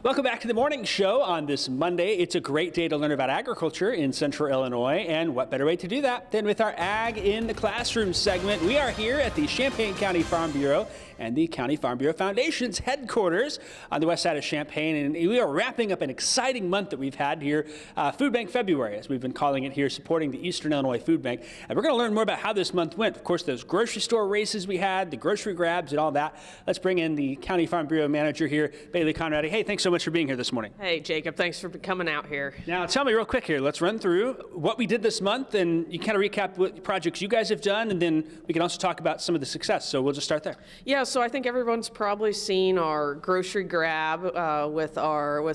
Welcome back to the morning show on this Monday. It's a great day to learn about agriculture in Central Illinois, and what better way to do that than with our Ag in the Classroom segment. We are here at the Champaign County Farm Bureau and the County Farm Bureau Foundation's headquarters on the west side of Champaign, and we are wrapping up an exciting month that we've had here, Food Bank February, as we've been calling it here, supporting the Eastern Illinois Food Bank. And we're going to learn more about how this month went. Of course, those grocery store races we had, the grocery grabs and all that. Let's bring in the County Farm Bureau manager here, Bailey Conrady. Hey, thanks so much for being here this morning. Hey, Jacob, thanks for coming out here. Now, tell me real quick here, let's run through what we did this month, and you kind of recap what projects you guys have done, and then we can also talk about some of the success. So we'll just start there. Yeah, so I think everyone's probably seen our grocery grab with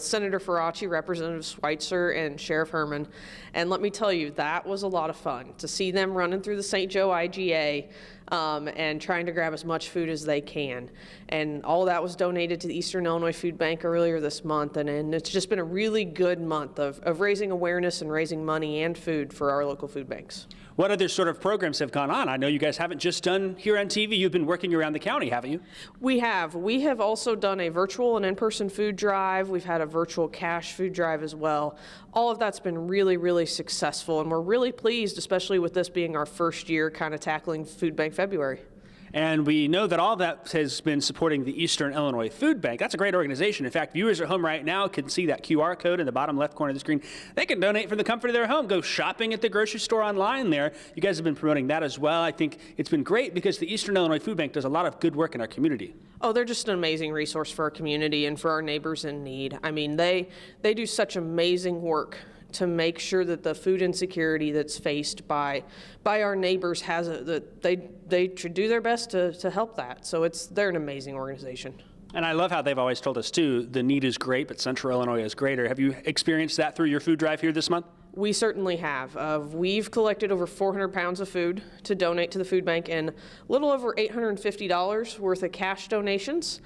Senator Faraci, Representative Schweitzer, and Sheriff Herman. And let me tell you, that was a lot of fun to see them running through the St. Joe IGA and trying to grab as much food as they can. And all of that was donated to the Eastern Illinois Food Bank earlier this month. And it's just been a really good month of raising awareness and raising money and food for our local food banks. What other sort of programs have gone on? I know you guys haven't just done here on TV. You've been working around the county, haven't you? We have. We have also done a virtual and in-person food drive. We've had a virtual cash food drive as well. All of that's been really, really successful, and we're really pleased, especially with this being our first year kind of tackling Food Bank February. And we know that all that has been supporting the Eastern Illinois Food Bank. That's a great organization. In fact, viewers at home right now can see that QR code in the bottom left corner of the screen. They can donate from the comfort of their home. Go shopping at the grocery store online there. You guys have been promoting that as well. I think it's been great because the Eastern Illinois Food Bank does a lot of good work in our community. Oh, they're just an amazing resource for our community and for our neighbors in need. I mean, they do such amazing work to make sure that the food insecurity that's faced by our neighbors they do their best to help that. So they're an amazing organization. And I love how they've always told us too, the need is great, but Central Illinois is greater. Have you experienced that through your food drive here this month? We certainly have. We've collected over 400 pounds of food to donate to the food bank and a little over $850 worth of cash donations.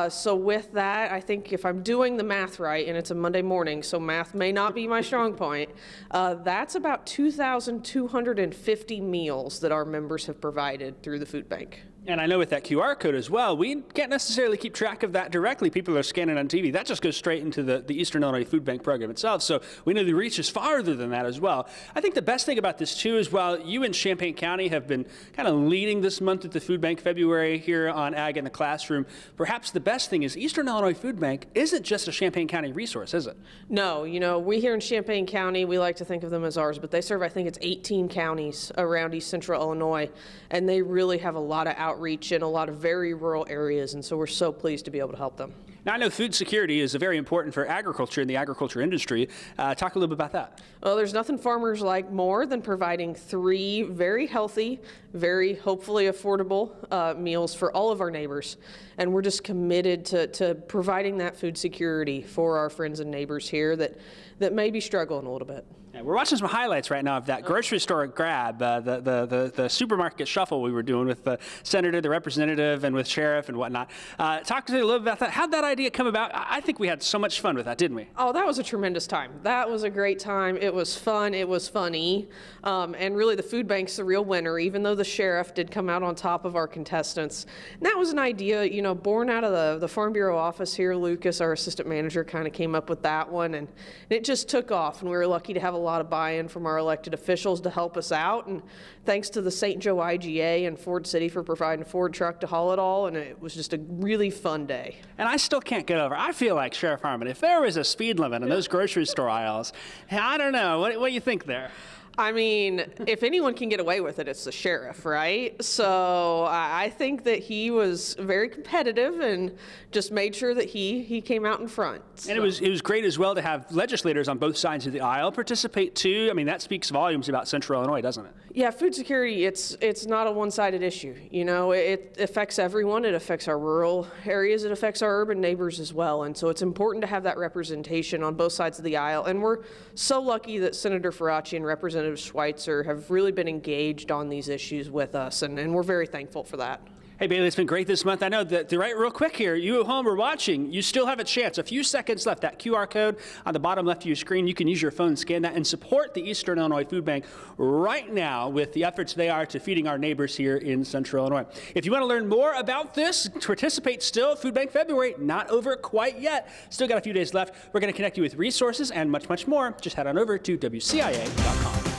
So with that, I think if I'm doing the math right, and it's a Monday morning, so math may not be my strong point, that's about 2,250 meals that our members have provided through the food bank. And I know with that QR code as well, we can't necessarily keep track of that directly. People are scanning on TV. That just goes straight into the Eastern Illinois Food Bank program itself. So we know the reach is farther than that as well. I think the best thing about this too is while you and Champaign County have been kind of leading this month at the Food Bank February here on Ag in the Classroom, perhaps the best thing is Eastern Illinois Food Bank isn't just a Champaign County resource, is it? No, we here in Champaign County, we like to think of them as ours, but they serve, I think it's 18 counties around East Central Illinois, and they really have a lot of outreach in a lot of very rural areas, and so we're so pleased to be able to help them. Now, I know food security is very important for agriculture and the agriculture industry. Talk a little bit about that. Well, there's nothing farmers like more than providing 3 very healthy, very hopefully affordable meals for all of our neighbors. And we're just committed to providing that food security for our friends and neighbors here that may be struggling a little bit. Yeah, we're watching some highlights right now of that grocery store grab, the supermarket shuffle we were doing with the senator, the representative, and with sheriff and whatnot. Talk to me a little bit about that. How'd that idea come about? I think we had so much fun with that, didn't we? Oh, that was a tremendous time. That was a great time. It was fun. It was funny. And really the food bank's the real winner, even though the sheriff did come out on top of our contestants. And that was an idea, born out of the Farm Bureau office here. Lucas, our assistant manager, kind of came up with that one. And it just took off. And we were lucky to have a lot of buy-in from our elected officials to help us out. And thanks to the St. Joe IGA and Ford City for providing a Ford truck to haul it all. And it was just a really fun day. And I still can't get over, I feel like Sheriff Harmon, if there was a speed limit in those grocery store aisles, I don't know, what do you think there? I mean, if anyone can get away with it, it's the sheriff, right? So I think that he was very competitive and just made sure that he came out in front. So. And it was great as well to have legislators on both sides of the aisle participate too. I mean, that speaks volumes about Central Illinois, doesn't it? Yeah, food security, it's not a one-sided issue. It affects everyone. It affects our rural areas. It affects our urban neighbors as well. And so it's important to have that representation on both sides of the aisle. And we're so lucky that Senator Faraci and Representative Schweitzer have really been engaged on these issues with us, and we're very thankful for that. Hey, Bailey, it's been great this month. I know that, right, real quick here, you at home are watching, you still have a chance. A few seconds left. That QR code on the bottom left of your screen, you can use your phone and scan that and support the Eastern Illinois Food Bank right now with the efforts they are to feeding our neighbors here in Central Illinois. If you want to learn more about this, participate still. Food Bank February, not over quite yet. Still got a few days left. We're going to connect you with resources and much, much more. Just head on over to WCIA.com.